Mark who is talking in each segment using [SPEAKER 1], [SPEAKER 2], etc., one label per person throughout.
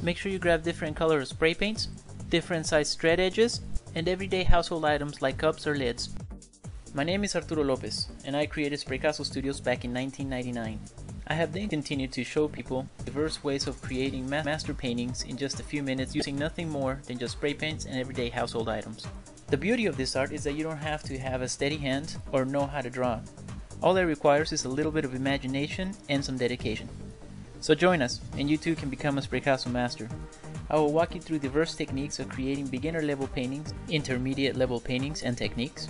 [SPEAKER 1] Make sure you grab different color spray paints, different size thread edges, and everyday household items like cups or lids. My name is Arturo Lopez, and I created Spraycasso Studios back in 1999. I have then continued to show people diverse ways of creating master paintings in just a few minutes using nothing more than just spray paints and everyday household items. The beauty of this art is that you don't have to have a steady hand or know how to draw. All it requires is a little bit of imagination and some dedication. So join us, and you too can become a Spraycasso master. I will walk you through diverse techniques of creating beginner level paintings, intermediate level paintings and techniques,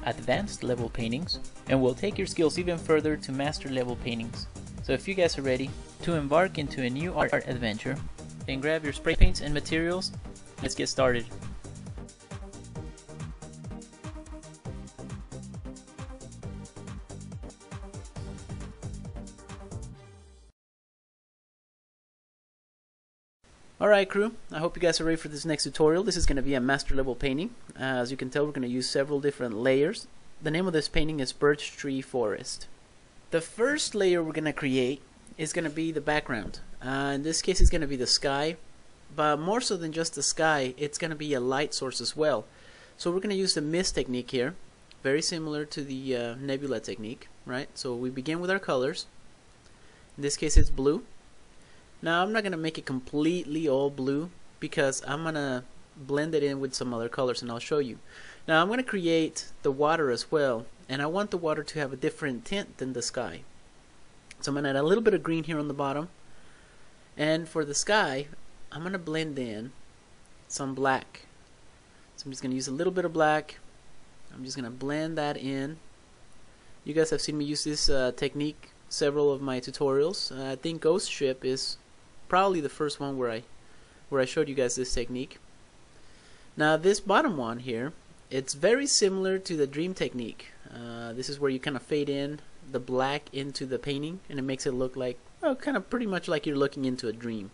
[SPEAKER 1] advanced level paintings, and we'll take your skills even further to master level paintings. So if you guys are ready to embark into a new art adventure, then grab your spray paints and materials. Let's get started. Alright crew, I hope you guys are ready for this next tutorial. This is going to be a master level painting. As you can tell, we're going to use several different layers. The name of this painting is Birch Tree Forest. The first layer we're going to create is going to be the background. In this case it's going to be the sky, but more so than just the sky, it's going to be a light source as well. So we're going to use the mist technique here, very similar to the nebula technique, right? So we begin with our colors. In this case it's blue. Now I'm not going to make it completely all blue because I'm going to blend it in with some other colors, and I'll show you. Now I'm going to create the water as well, and I want the water to have a different tint than the sky. So I'm going to add a little bit of green here on the bottom, and for the sky I'm going to blend in some black. So I'm just going to use a little bit of black. I'm just going to blend that in. You guys have seen me use this technique several of my tutorials. I think Ghost Ship is probably the first one where I showed you guys this technique. Now this bottom one here, it's very similar to the dream technique. This is where you kind of fade in the black into the painting, and it makes it look like, well, kind of pretty much like you're looking into a dream.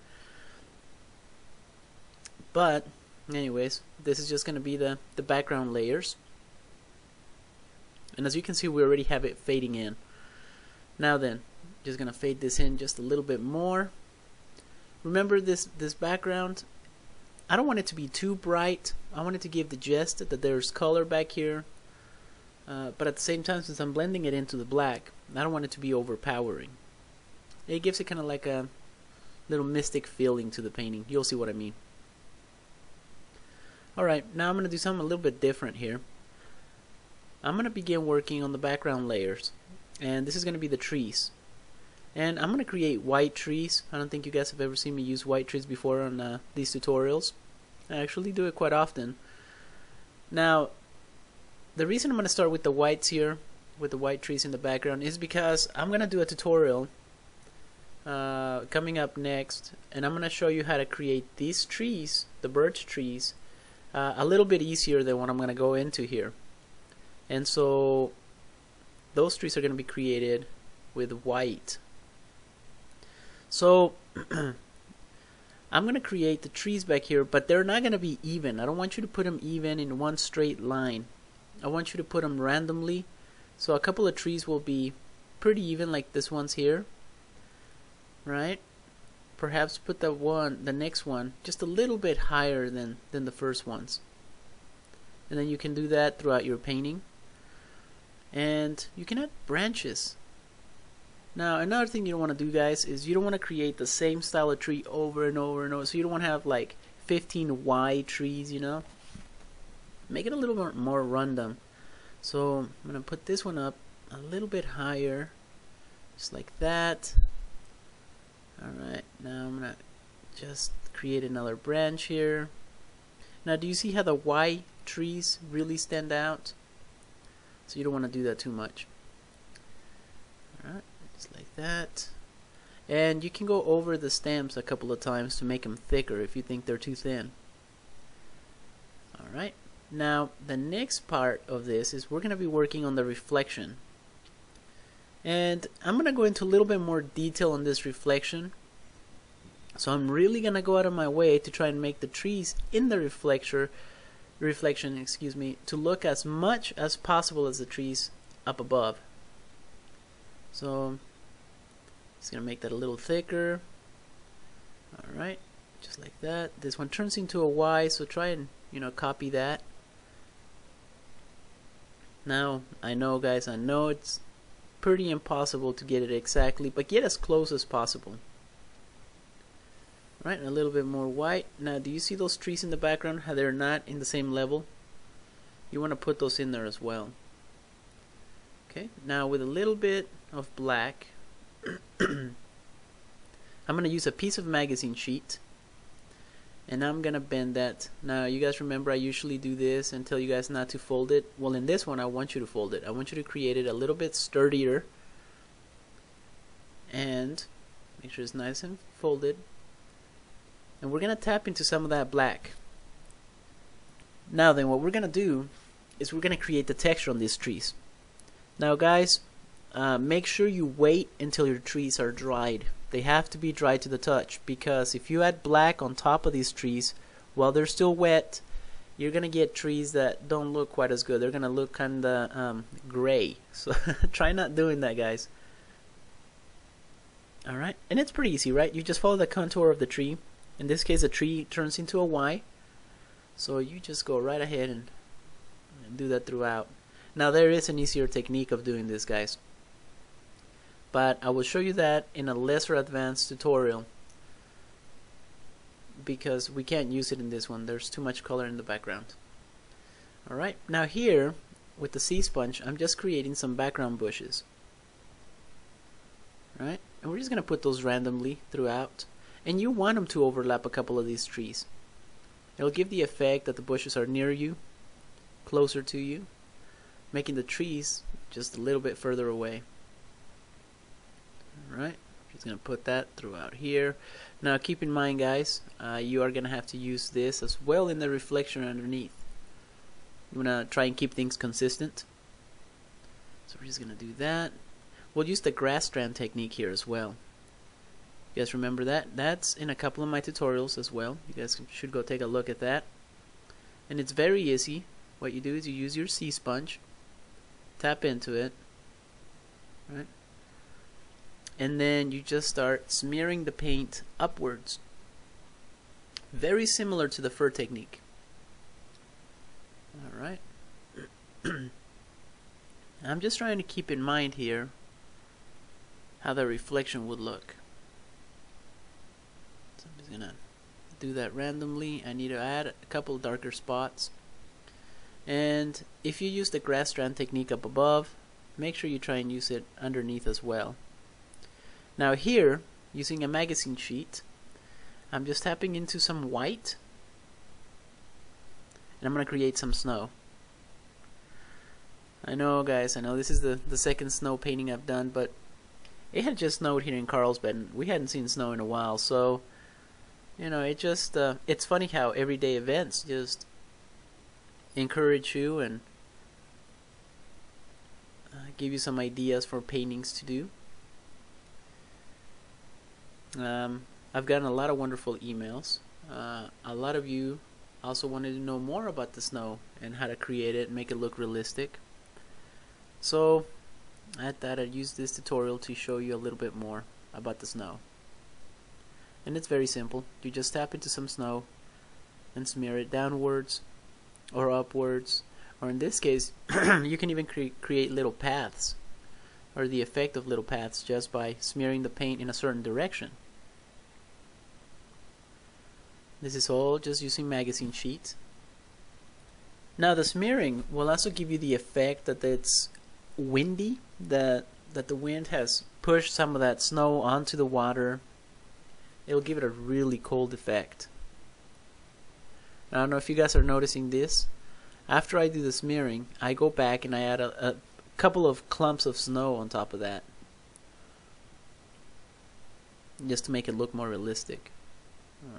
[SPEAKER 1] But anyways, this is just going to be the background layers, and as you can see, we already have it fading in. Now then, just going to fade this in just a little bit more. Remember this background, I don't want it to be too bright. I want it to give the gist that there's color back here, but at the same time, since I'm blending it into the black, I don't want it to be overpowering. It gives it kind of like a little mystic feeling to the painting. You'll see what I mean. Alright, now I'm going to do something a little bit different here. I'm going to begin working on the background layers, and this is going to be the trees. And I'm going to create white trees. I don't think you guys have ever seen me use white trees before on these tutorials. I actually do it quite often. Now, the reason I'm going to start with the whites here, with the white trees in the background, is because I'm going to do a tutorial coming up next, and I'm going to show you how to create these trees, the birch trees, a little bit easier than what I'm going to go into here. And so those trees are going to be created with white. So I'm going to create the trees back here, but they're not going to be even. I don't want you to put them even in one straight line. I want you to put them randomly. So a couple of trees will be pretty even, like this one's here, right? Perhaps put the next one just a little bit higher than the first ones. And then you can do that throughout your painting. And you can add branches. Now another thing you don't want to do, guys, is you don't want to create the same style of tree over and over and over. So you don't want to have like 15 wide trees, you know. Make it a little bit more random. So I'm going to put this one up a little bit higher, just like that. Alright, now I'm going to just create another branch here. Now do you see how the white trees really stand out? So you don't want to do that too much. Alright, just like that. And you can go over the stems a couple of times to make them thicker if you think they're too thin. Alright, now the next part of this is we're going to be working on the reflection. And I'm going to go into a little bit more detail on this reflection. So I'm really going to go out of my way to try and make the trees in the reflection, to look as much as possible as the trees up above. So just going to make that a little thicker. Alright, just like that. This one turns into a Y, so try and copy that. Now I know, guys, I know it's pretty impossible to get it exactly, but get as close as possible. Right, and a little bit more white. Now do you see those trees in the background, how they're not in the same level? You want to put those in there as well. Okay, now with a little bit of black I'm going to use a piece of magazine sheet, and I'm going to bend that. Now you guys remember I usually do this and tell you guys not to fold it. Well, in this one I want you to fold it. I want you to create it a little bit sturdier and make sure it's nice and folded. And we're going to tap into some of that black. Now then, what we're going to do is we're going to create the texture on these trees. Now guys, make sure you wait until your trees are dried. They have to be dry to the touch, because if you add black on top of these trees while they're still wet, you're gonna get trees that don't look quite as good. They're gonna look kinda gray. So try not doing that, guys. Alright, and it's pretty easy, right? You just follow the contour of the tree. In this case, the tree turns into a Y, so you just go right ahead and do that throughout. Now there is an easier technique of doing this, guys, but I will show you that in a lesser advanced tutorial, because we can't use it in this one. There's too much color in the background. Alright, now here with the sea sponge, I'm just creating some background bushes. Right, and we're just gonna put those randomly throughout, and you want them to overlap a couple of these trees. It'll give the effect that the bushes are near you, closer to you, making the trees just a little bit further away. Alright, just gonna put that throughout here. Now keep in mind, guys, you are gonna have to use this as well in the reflection underneath. You wanna try and keep things consistent, so we're just gonna do that. We'll use the grass strand technique here as well. You guys remember that? That's in a couple of my tutorials as well. You guys should go take a look at that. And it's very easy. What you do is you use your sea sponge, tap into it, right? And then you just start smearing the paint upwards. Very similar to the fur technique. Alright. I'm just trying to keep in mind here how the reflection would look. So I'm just gonna do that randomly. I need to add a couple darker spots. And if you use the grass strand technique up above, make sure you try and use it underneath as well. Now here, using a magazine sheet, I'm just tapping into some white, and I'm going to create some snow. I know, guys, I know this is the second snow painting I've done, but it had just snowed here in Carlsbad, and we hadn't seen snow in a while, so it just it's funny how everyday events just encourage you and give you some ideas for paintings to do. I've gotten a lot of wonderful emails. A lot of you also wanted to know more about the snow and how to create it and make it look realistic. So I thought I'd use this tutorial to show you a little bit more about the snow. And it's very simple. You just tap into some snow and smear it downwards or upwards, or in this case you can even create little paths, or the effect of little paths, just by smearing the paint in a certain direction. This is all just using magazine sheets. Now the smearing will also give you the effect that it's windy, that the wind has pushed some of that snow onto the water. It'll give it a really cold effect. I don't know if you guys are noticing this. After I do the smearing, I go back and I add a couple of clumps of snow on top of that, just to make it look more realistic.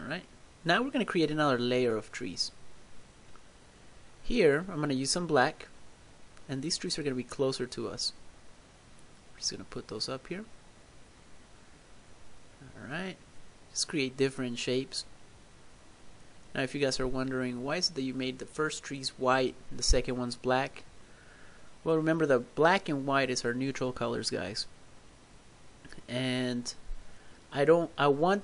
[SPEAKER 1] Alright, now we're going to create another layer of trees. Here I'm going to use some black, and these trees are going to be closer to us. I'm just going to put those up here. Alright, just create different shapes. Now if you guys are wondering, why is it that you made the first trees white and the second one's black? Well, remember, the black and white is our neutral colors, guys. And I want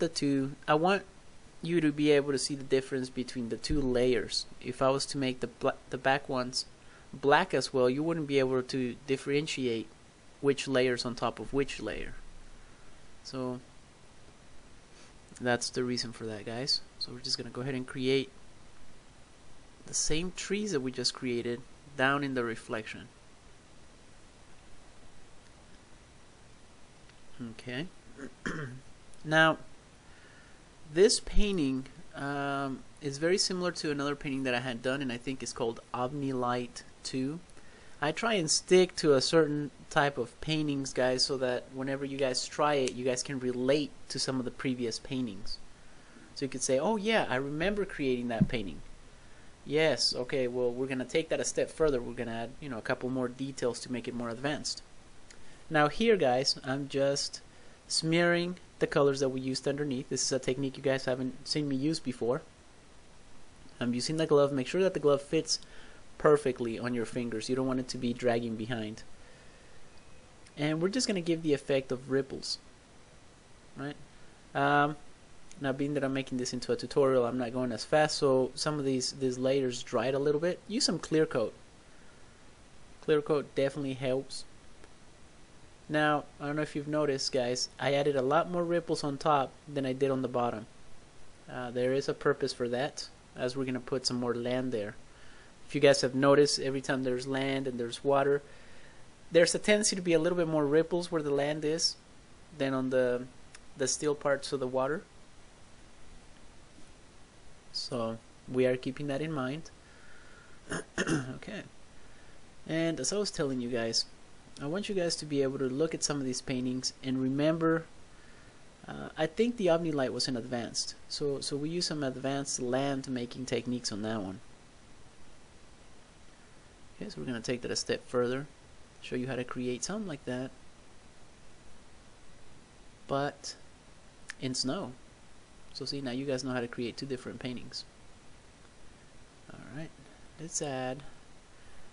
[SPEAKER 1] you to be able to see the difference between the two layers. If I was to make the back ones black as well, you wouldn't be able to differentiate which layer's on top of which layer. So that's the reason for that, guys. So we're just gonna go ahead and create the same trees that we just created down in the reflection. Okay. Now this painting is very similar to another painting that I had done, and I think it's called Omnilight 2. I try and stick to a certain type of paintings, guys, so that whenever you guys try it, you guys can relate to some of the previous paintings. So you could say, oh yeah, I remember creating that painting. Yes, okay, well, we're going to take that a step further. We're going to add, a couple more details to make it more advanced. Now here, guys, I'm just smearing the colors that we used underneath. This is a technique you guys haven't seen me use before. I'm using the glove. Make sure that the glove fits perfectly on your fingers. You don't want it to be dragging behind. And we're just going to give the effect of ripples, right? Now, being that I'm making this into a tutorial, I'm not going as fast, so some of these layers dried a little bit. Use some clear coat. Clear coat definitely helps. Now, I don't know if you've noticed, guys, I added a lot more ripples on top than I did on the bottom. There is a purpose for that, as we're going to put some more land there. If you guys have noticed, every time there's land and there's water, there's a tendency to be a little bit more ripples where the land is than on the still parts of the water. So we are keeping that in mind. Okay. And as I was telling you guys, I want you guys to be able to look at some of these paintings and remember, I think the Omnilight was in advanced. So we use some advanced land making techniques on that one. Okay, so we're going to take that a step further, show you how to create something like that, but in snow. So see, now you guys know how to create two different paintings. Alright, let's add,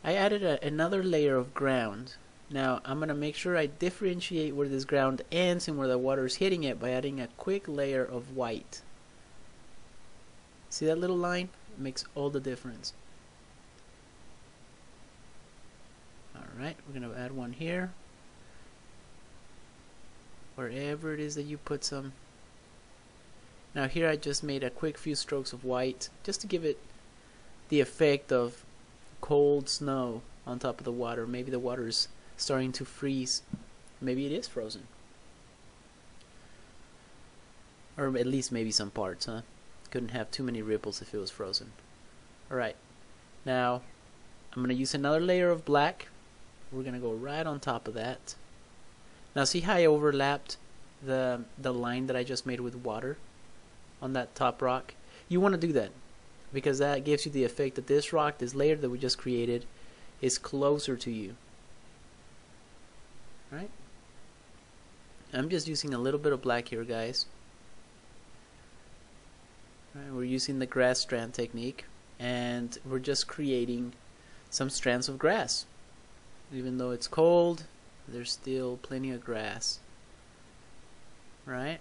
[SPEAKER 1] I added another layer of ground. Now I'm going to make sure I differentiate where this ground ends and where the water is hitting it by adding a quick layer of white. See that little line? It makes all the difference. Alright, we're going to add one here. Wherever it is that you put some. Now here I just made a quick few strokes of white just to give it the effect of cold snow on top of the water. Maybe the water is starting to freeze. Maybe it is frozen. Or at least maybe some parts, huh? Couldn't have too many ripples if it was frozen. Alright, now I'm going to use another layer of black. We're going to go right on top of that. Now see how I overlapped the line that I just made with water on that top rock? You want to do that because that gives you the effect that this rock, this layer that we just created, is closer to you. Right? I'm just using a little bit of black here, guys. Right, we're using the grass strand technique, and we're just creating some strands of grass. Even though it's cold, there's still plenty of grass. Right?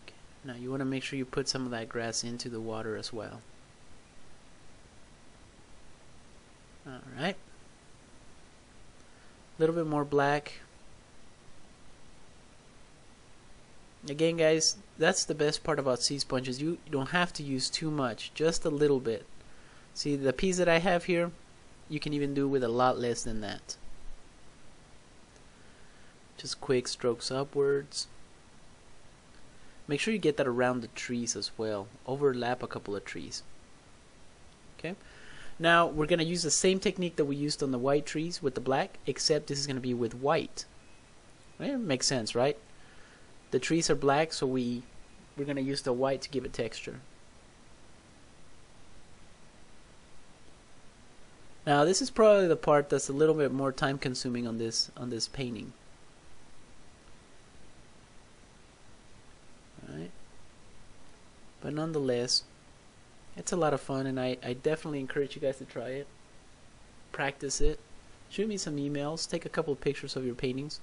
[SPEAKER 1] Okay. Now you want to make sure you put some of that grass into the water as well. Alright. A little bit more black. Again, guys, that's the best part about sea sponges. You don't have to use too much, just a little bit. See, the piece that I have here, you can even do with a lot less than that. Just quick strokes upwards. Make sure you get that around the trees as well. Overlap a couple of trees. Okay. Now we're going to use the same technique that we used on the white trees with the black, except this is going to be with white. Right? Makes sense, right? The trees are black, so we're going to use the white to give it texture. Now this is probably the part that's a little bit more time consuming on this painting. Right? But nonetheless, it's a lot of fun, and I definitely encourage you guys to try it. Practice it. Shoot me some emails. Take a couple of pictures of your paintings.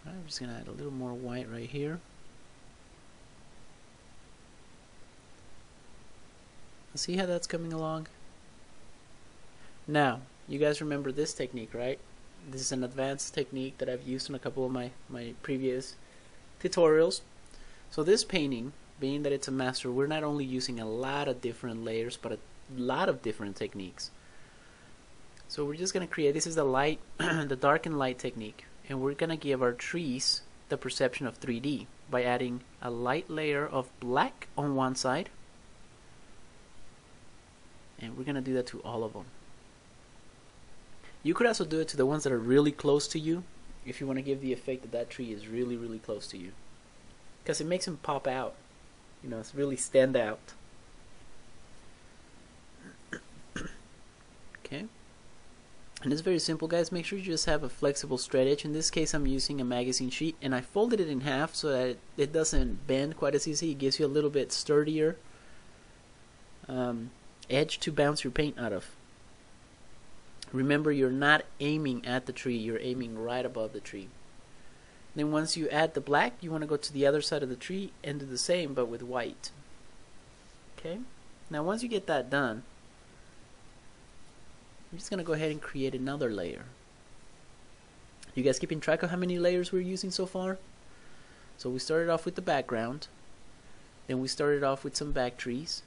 [SPEAKER 1] I'm just going to add a little more white right here. See how that's coming along? Now, you guys remember this technique, right? This is an advanced technique that I've used in a couple of my previous tutorials. So this painting, being that it's a master, we're not only using a lot of different layers, but a lot of different techniques. So we're just going to create, this is the light, the dark and light technique, and we're going to give our trees the perception of 3D by adding a light layer of black on one side, and we're going to do that to all of them. You could also do it to the ones that are really close to you, if you want to give the effect that that tree is really, really close to you, because it makes them pop out, you know, it's really stand out. Okay. And it's very simple, guys. Make sure you just have a flexible straight edge. In this case, I'm using a magazine sheet, and I folded it in half so that it doesn't bend quite as easy. It gives you a little bit sturdier edge to bounce your paint out of. Remember, you're not aiming at the tree, you're aiming right above the tree. Then once you add the black, you want to go to the other side of the tree and do the same, but with white. Okay? Now once you get that done, I'm just going to go ahead and create another layer. You guys keeping track of how many layers we're using so far? So we started off with the background, then we started off with some back trees,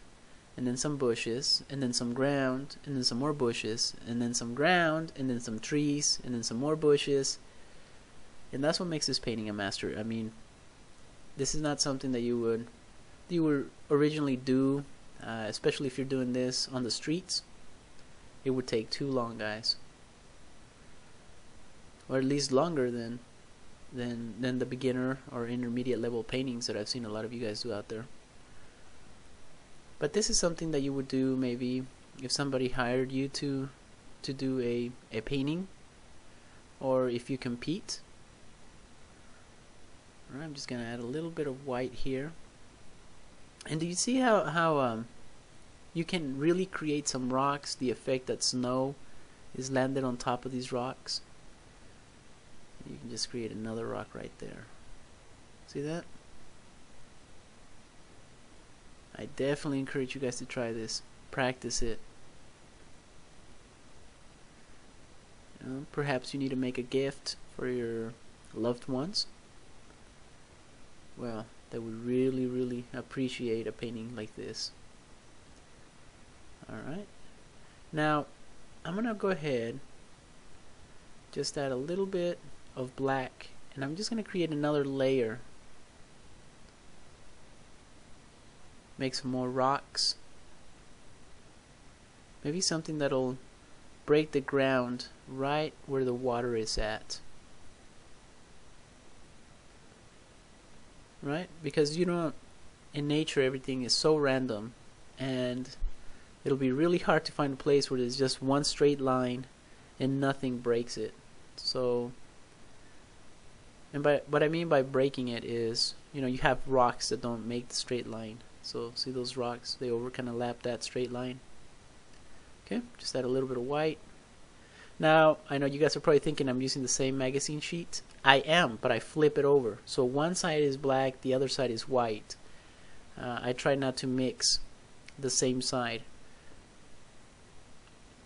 [SPEAKER 1] and then some bushes, and then some ground, and then some more bushes, and then some ground, and then some trees, and then some more bushes. And that's what makes this painting a master. I mean, this is not something that you would originally do, especially if you're doing this on the streets. It would take too long, guys, or at least longer than the beginner or intermediate level paintings that I've seen a lot of you guys do out there. But this is something that you would do maybe if somebody hired you to do a painting, or if you compete. Alright, I'm just gonna add a little bit of white here. And do you see how you can really create some rocks, the effect that snow is landed on top of these rocks? You can just create another rock right there. See that? I definitely encourage you guys to try this. Practice it. You know, perhaps you need to make a gift for your loved ones. Well, they would really, really appreciate a painting like this. Alright. Now, I'm going to go ahead, just add a little bit of black, and I'm just going to create another layer. Make some more rocks. Maybe something that'll break the ground right where the water is at. Right? Because you know, in nature everything is so random, and it'll be really hard to find a place where there's just one straight line and nothing breaks it. So, and by what I mean by breaking it is, you know, you have rocks that don't make the straight line. So see those rocks, they kind of lap that straight line. Okay, just add a little bit of white. Now I know you guys are probably thinking I'm using the same magazine sheet. I am, but I flip it over, so one side is black, the other side is white. I try not to mix the same side.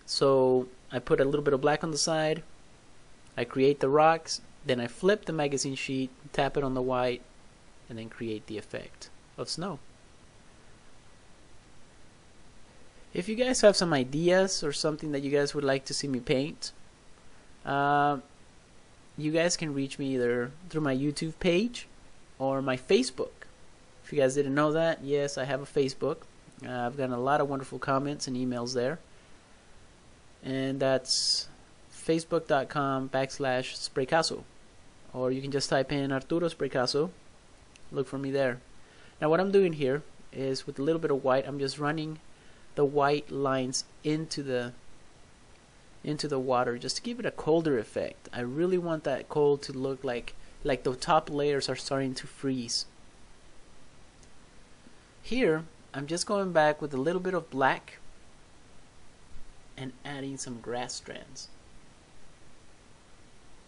[SPEAKER 1] So I put a little bit of black on the side, I create the rocks, then I flip the magazine sheet, tap it on the white, and then create the effect of snow. If you guys have some ideas or something that you guys would like to see me paint, you guys can reach me either through my YouTube page or my Facebook. If you guys didn't know that, yes, I have a Facebook. I've gotten a lot of wonderful comments and emails there. And that's facebook.com/spraycasso. Or you can just type in Arturo Spraycasso. Look for me there. Now what I'm doing here is, with a little bit of white, I'm just running the white lines into the water just to give it a colder effect. I really want that cold to look like the top layers are starting to freeze. Here I'm just going back with a little bit of black and adding some grass strands.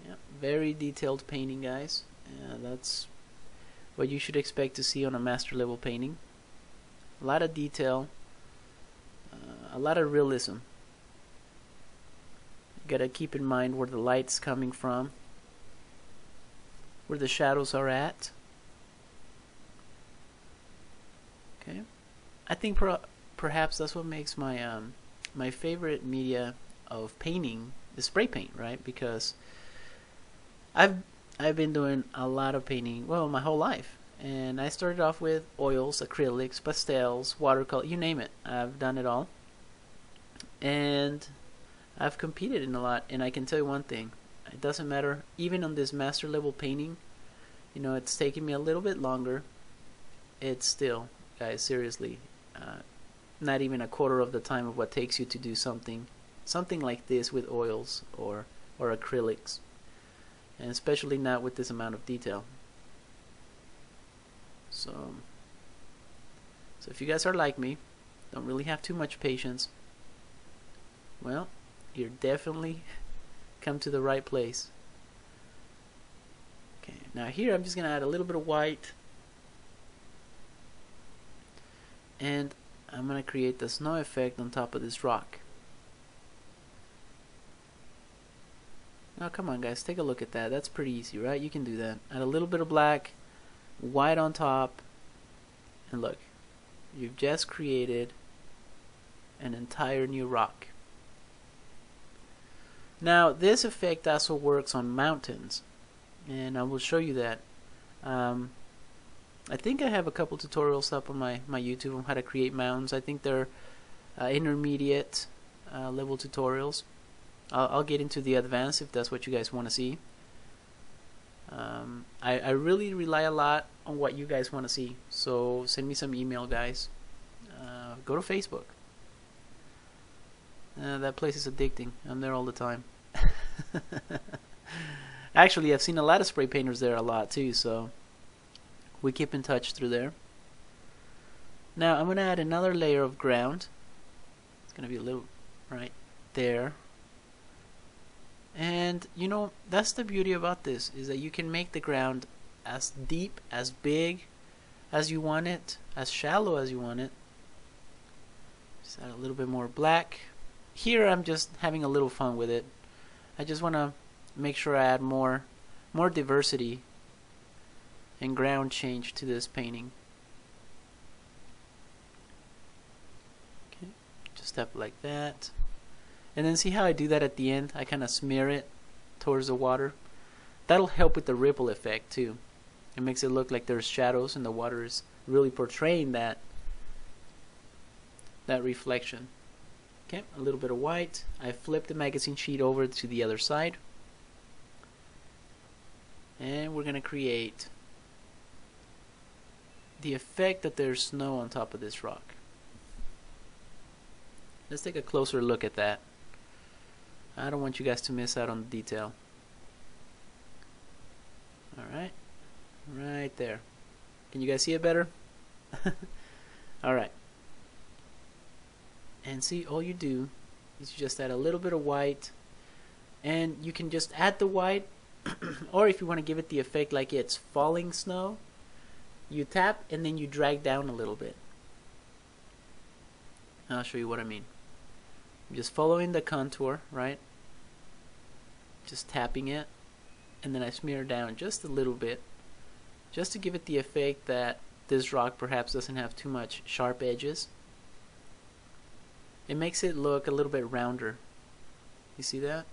[SPEAKER 1] Yeah, very detailed painting, guys. That's what you should expect to see on a master level painting. A lot of detail, a lot of realism. You gotta keep in mind where the light's coming from, where the shadows are at. Okay, I think perhaps that's what makes my my favorite media of painting is spray paint, right? Because I've been doing a lot of painting, well, my whole life. And I started off with oils, acrylics, pastels, watercolor, you name it. I've done it all. And I've competed in a lot. And I can tell you one thing. It doesn't matter. Even on this master level painting, you know, it's taking me a little bit longer. It's still, guys, seriously, not even a quarter of the time of what takes you to do something like this with oils or acrylics. And especially not with this amount of detail. So if you guys are like me, don't really have too much patience, well, you're definitely come to the right place. Okay, now here I'm just gonna add a little bit of white, and I'm gonna create the snow effect on top of this rock. Now come on guys, take a look at that. That's pretty easy, right? You can do that. Add a little bit of black, white on top, and look, you've just created an entire new rock. Now this effect also works on mountains, and I will show you that. I think I have a couple tutorials up on my YouTube on how to create mountains. I think they're intermediate level tutorials. I'll get into the advanced if that's what you guys want to see. I really rely a lot on what you guys want to see, so send me some email, guys. Go to Facebook. That place is addicting. I'm there all the time. Actually, I've seen a lot of spray painters there a lot too, so we keep in touch through there. Now I'm going to add another layer of ground. It's going to be a little right there. And you know, that's the beauty about this, is that you can make the ground as deep, as big as you want it, as shallow as you want it. Just add a little bit more black. Here I'm just having a little fun with it. I just want to make sure I add more diversity and ground change to this painting. Okay, just step like that. And then see how I do that at the end? I kind of smear it towards the water. That'll help with the ripple effect too. It makes it look like there's shadows and the water is really portraying that reflection. Okay, a little bit of white. I flip the magazine sheet over to the other side. And we're going to create the effect that there's snow on top of this rock. Let's take a closer look at that. I don't want you guys to miss out on the detail. Alright, right there. Can you guys see it better? Alright. And see, all you do is you just add a little bit of white, and you can just add the white, or if you want to give it the effect like it's falling snow, you tap and then you drag down a little bit. I'll show you what I mean. I'm just following the contour, right? Just tapping it, and then I smear down just a little bit, just to give it the effect that this rock perhaps doesn't have too much sharp edges. It makes it look a little bit rounder. You see that?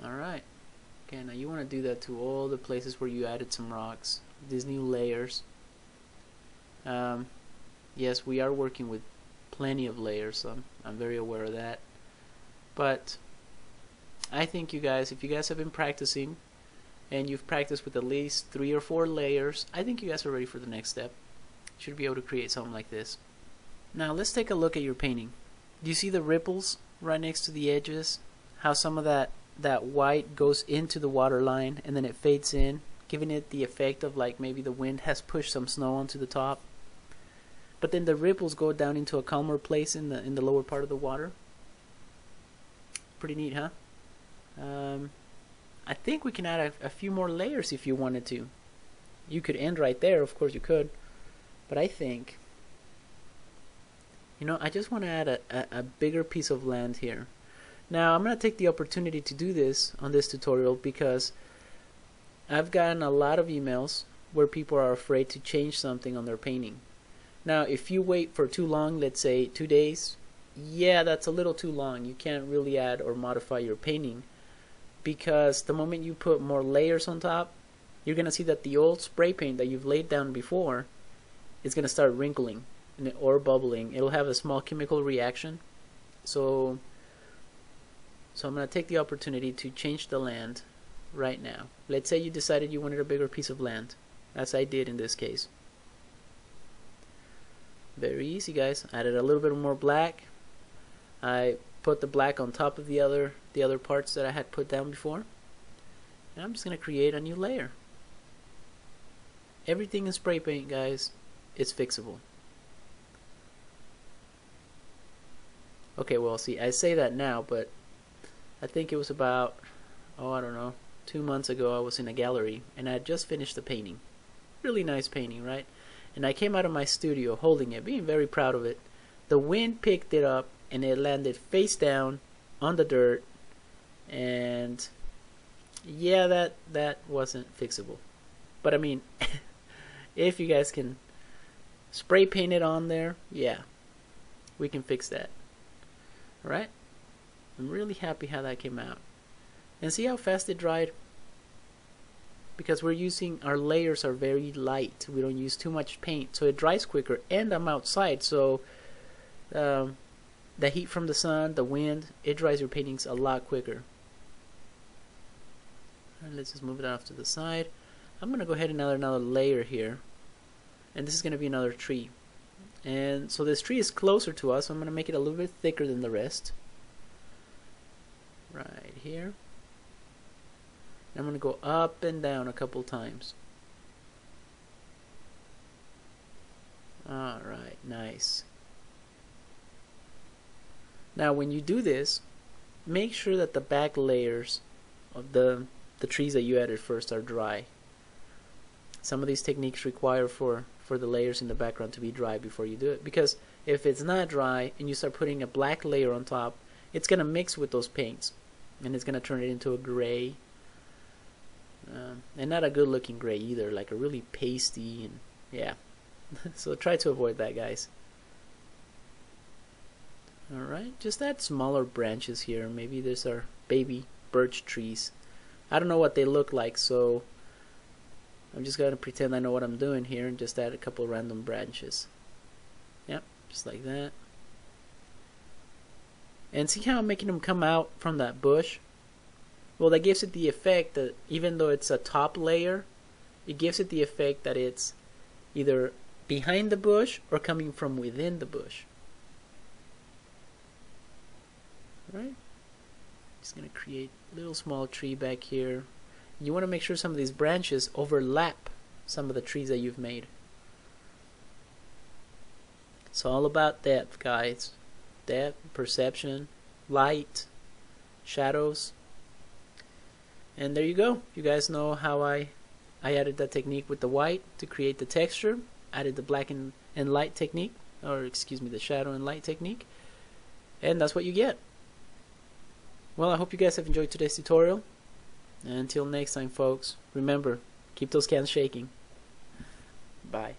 [SPEAKER 1] Alright. Okay, now you want to do that to all the places where you added some rocks. These new layers. Yes, we are working with plenty of layers, so I'm very aware of that. But I think you guys, if you guys have been practicing and you've practiced with at least 3 or 4 layers, I think you guys are ready for the next step. You should be able to create something like this. Now let's take a look at your painting. Do you see the ripples right next to the edges? How some of that white goes into the water line and then it fades in, giving it the effect of like maybe the wind has pushed some snow onto the top. But then the ripples go down into a calmer place in the lower part of the water. Pretty neat, huh? I think we can add a few more layers if you wanted to. You could end right there, of course you could. But I think you know, I just want to add a bigger piece of land here. Now I'm going to take the opportunity to do this on this tutorial because I've gotten a lot of emails where people are afraid to change something on their painting. Now if you wait for too long, let's say 2 days, yeah, that's a little too long. You can't really add or modify your painting, because the moment you put more layers on top, you're going to see that the old spray paint that you've laid down before is going to start wrinkling or bubbling. It'll have a small chemical reaction. So I'm going to take the opportunity to change the land right now. Let's say you decided you wanted a bigger piece of land, as I did in this case. Very easy, guys. Added a little bit more black. I put the black on top of the other parts that I had put down before. And I'm just going to create a new layer. Everything in spray paint, guys, is fixable. Okay, well, see, I say that now, but I think it was about, I don't know, 2 months ago I was in a gallery and I had just finished the painting. Really nice painting, right? And I came out of my studio holding it, being very proud of it. The wind picked it up and it landed face down on the dirt, and yeah, that wasn't fixable. But I mean, if you guys can spray paint it on there, yeah, we can fix that. Alright? I'm really happy how that came out. And see how fast it dried? Because we're using, our layers are very light. We don't use too much paint, so it dries quicker. And I'm outside, so the heat from the sun, the wind, it dries your paintings a lot quicker. And let's just move it off to the side. I'm going to go ahead and add another layer here. And this is going to be another tree. And so this tree is closer to us, so I'm going to make it a little bit thicker than the rest. Right here. And I'm going to go up and down a couple times. Alright, nice. Now when you do this, make sure that the back layers of the trees that you added first are dry. Some of these techniques require for the layers in the background to be dry before you do it, because if it's not dry and you start putting a black layer on top, it's going to mix with those paints and it's going to turn it into a gray, and not a good looking gray either, like a really pasty, and yeah. So try to avoid that, guys. Alright, just add smaller branches here. Maybe these are baby birch trees. I don't know what they look like, so I'm just going to pretend I know what I'm doing here and just add a couple random branches. Yep, just like that. And see how I'm making them come out from that bush? Well, that gives it the effect that even though it's a top layer, it gives it the effect that it's either behind the bush or coming from within the bush. Right? Just going to create a little small tree back here. You want to make sure some of these branches overlap some of the trees that you've made. It's all about depth, guys. Depth, perception, light, shadows. And there you go. You guys know how I added that technique with the white to create the texture. Added the black and light technique, or excuse me, the shadow and light technique. And that's what you get. Well, I hope you guys have enjoyed today's tutorial. And until next time, folks, remember, keep those cans shaking. Bye.